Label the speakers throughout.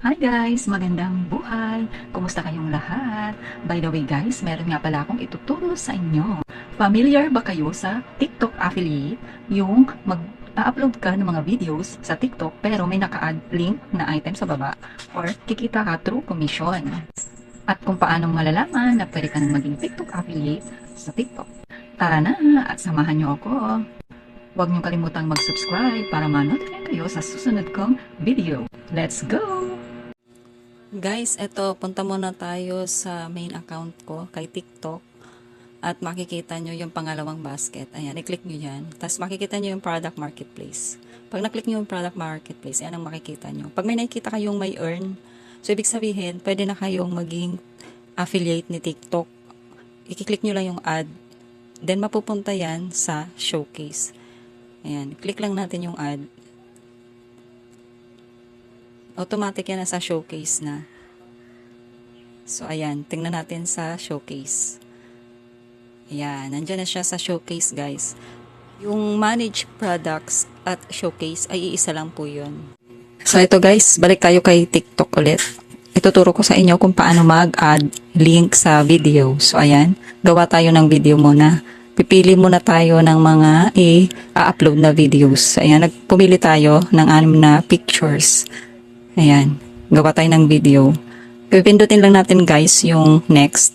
Speaker 1: Hi guys! Magandang buhay! Kumusta kayong lahat? By the way guys, meron nga pala akong ituturo sa inyo. Familiar ba kayo sa TikTok affiliate? Yung mag-upload ka ng mga videos sa TikTok pero may naka-add link na item sa baba or kikita ka through commission. At kung paano malalaman na pwede ka nang maging TikTok affiliate sa TikTok. Tara na at samahan niyo ako! Huwag niyong kalimutang mag-subscribe para ma-notify kayo sa susunod kong video. Let's go!
Speaker 2: Guys, eto, punta muna tayo sa main account ko kay TikTok at makikita nyo yung pangalawang basket. Ayan, i-click nyo yan. Tapos makikita nyo yung product marketplace. Pag na-click nyo yung product marketplace, yan ang makikita nyo. Pag may nakikita kayong may earn, so ibig sabihin, pwede na kayong maging affiliate ni TikTok. I-click nyo lang yung ad. Then mapupunta yan sa showcase. Ayan, click lang natin yung ad. Automatic yan na sa showcase na. So, ayan. Tingnan natin sa showcase. Ayan. Nandyan na siya sa showcase, guys. Yung manage products at showcase ay iisa lang po yun. So, ito guys. Balik tayo kay TikTok ulit. Ituturo ko sa inyo kung paano mag-add link sa video. So, ayan. Gawa tayo ng video muna. Pipili muna tayo ng mga i-upload na videos. Ayan. Pumili tayo ng 6 na pictures. Ayan, gawa tayo ng video. Pipindutin lang natin guys yung next.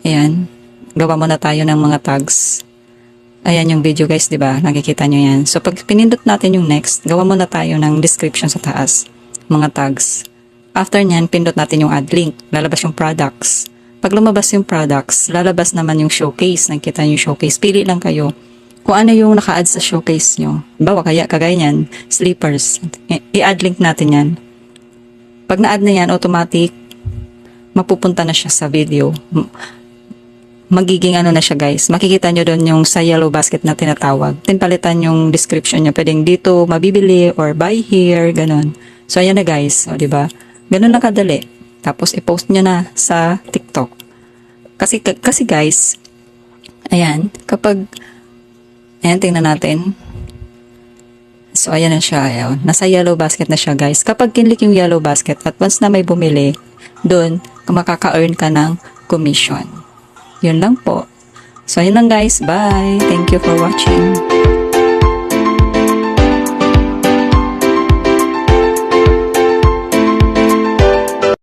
Speaker 2: Ayan, gawa muna tayo ng mga tags. Ayan yung video guys, di ba? Nakikita nyo yan. So pag pinindot natin yung next, gawa muna tayo ng description sa taas. Mga tags. After nyan, pindot natin yung add link. Lalabas yung products. Pag lumabas yung products, lalabas naman yung showcase. Nakikita nyo yung showcase. Pili lang kayo kung ano yung naka-add sa showcase nyo. Bawa kagaya nyan, slippers. I-add link natin yan. Pag na-add na yan, automatic, mapupunta na siya sa video. Magiging ano na siya guys. Makikita nyo doon yung sa yellow basket na tinatawag. Palitan yung description nyo. Pwedeng dito, mabibili, or buy here, ganun. So, ayan na guys. O, diba? Ganun lang kadali. Tapos, i-post nyo na sa TikTok. Kasi guys, ayan, kapag ayan, tingnan natin. So, ayan na siya. Ayan. Nasa yellow basket na siya, guys. Kapag kinlik yung yellow basket, at once na may bumili, doon, makaka-earn ka ng commission. Yun lang po. So, ayun lang, guys. Bye! Thank you for watching.